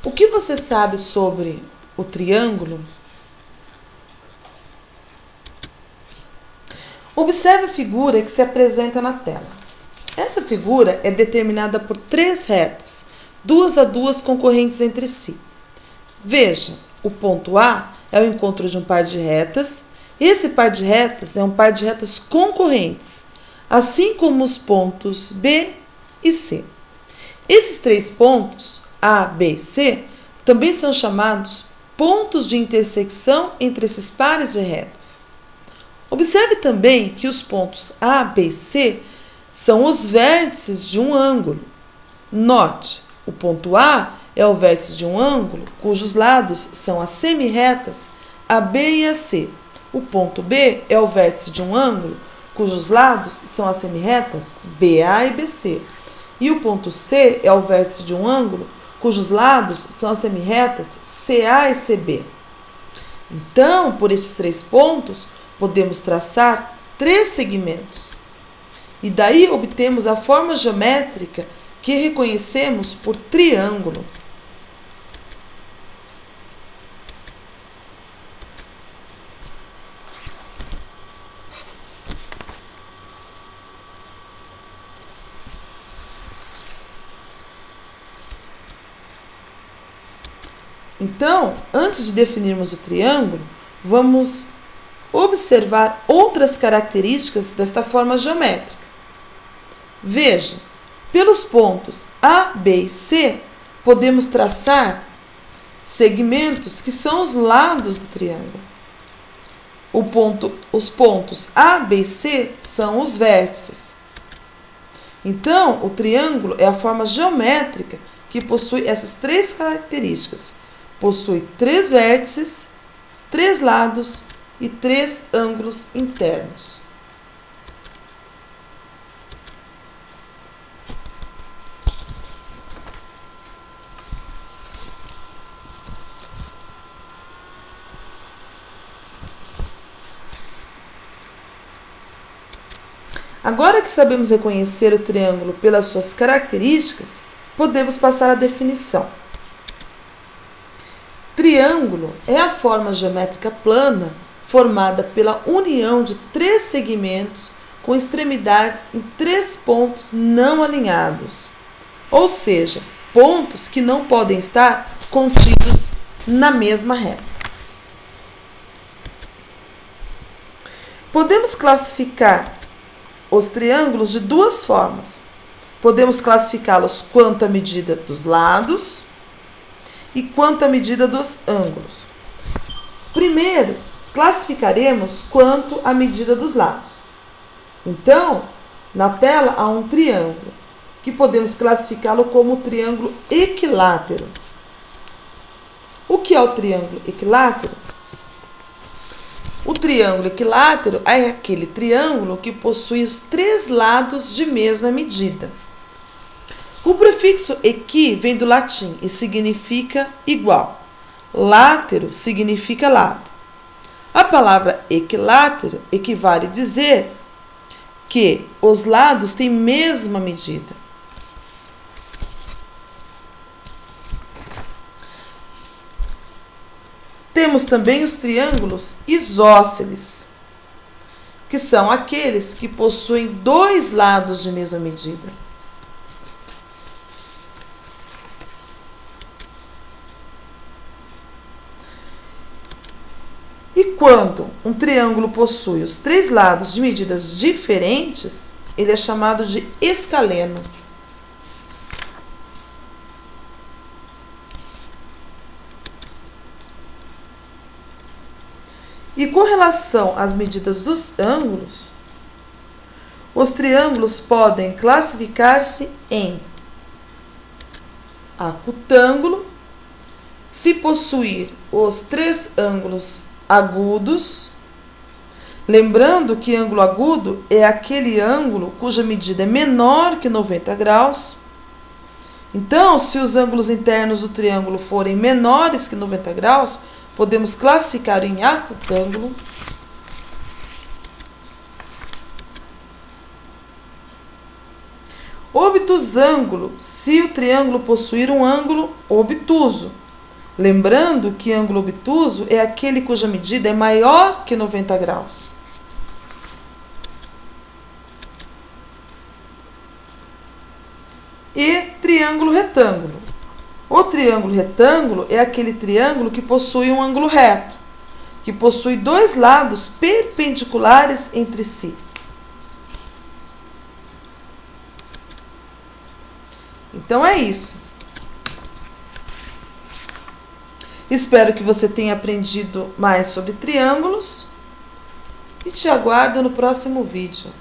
O que você sabe sobre o triângulo? Observe a figura que se apresenta na tela. Essa figura é determinada por 3 retas, duas a duas concorrentes entre si. Veja, o ponto A é o encontro de um par de retas. Esse par de retas é um par de retas concorrentes, assim como os pontos B e C. Esses 3 pontos, A, B e C, também são chamados pontos de intersecção entre esses pares de retas. Observe também que os pontos A, B e C são os vértices de um ângulo. Note, o ponto A é o vértice de um ângulo cujos lados são as semirretas AB e AC. O ponto B é o vértice de um ângulo cujos lados são as semirretas BA e BC. E o ponto C é o vértice de um ângulo cujos lados são as semirretas CA e CB. Então, por esses 3 pontos, podemos traçar 3 segmentos. E daí obtemos a forma geométrica que reconhecemos por triângulo. Então, antes de definirmos o triângulo, vamos observar outras características desta forma geométrica. Veja, pelos pontos A, B e C, podemos traçar segmentos que são os lados do triângulo. Os pontos A, B e C são os vértices. Então, o triângulo é a forma geométrica que possui essas 3 características. Possui 3 vértices, 3 lados e 3 ângulos internos. Agora que sabemos reconhecer o triângulo pelas suas características, podemos passar à definição. Triângulo é a forma geométrica plana formada pela união de 3 segmentos com extremidades em 3 pontos não alinhados, ou seja, pontos que não podem estar contidos na mesma reta. Podemos classificar os triângulos de 2 formas. Podemos classificá-los quanto à medida dos lados e quanto à medida dos ângulos. Primeiro, classificaremos quanto à medida dos lados. Então, na tela há um triângulo, que podemos classificá-lo como triângulo equilátero. O que é o triângulo equilátero? O triângulo equilátero é aquele triângulo que possui os 3 lados de mesma medida. O prefixo equi vem do latim e significa igual. Látero significa lado. A palavra equilátero equivale a dizer que os lados têm mesma medida. Temos também os triângulos isósceles, que são aqueles que possuem 2 lados de mesma medida. E quando um triângulo possui os 3 lados de medidas diferentes, ele é chamado de escaleno. E com relação às medidas dos ângulos, os triângulos podem classificar-se em acutângulo, se possuir os 3 ângulos agudos. Lembrando que ângulo agudo é aquele ângulo cuja medida é menor que 90 graus. Então, se os ângulos internos do triângulo forem menores que 90 graus, podemos classificar em acutângulo. Obtusângulo, se o triângulo possuir um ângulo obtuso. Lembrando que ângulo obtuso é aquele cuja medida é maior que 90 graus. E triângulo retângulo. O triângulo retângulo é aquele triângulo que possui um ângulo reto, que possui dois lados perpendiculares entre si. Então é isso. Espero que você tenha aprendido mais sobre triângulos e te aguardo no próximo vídeo.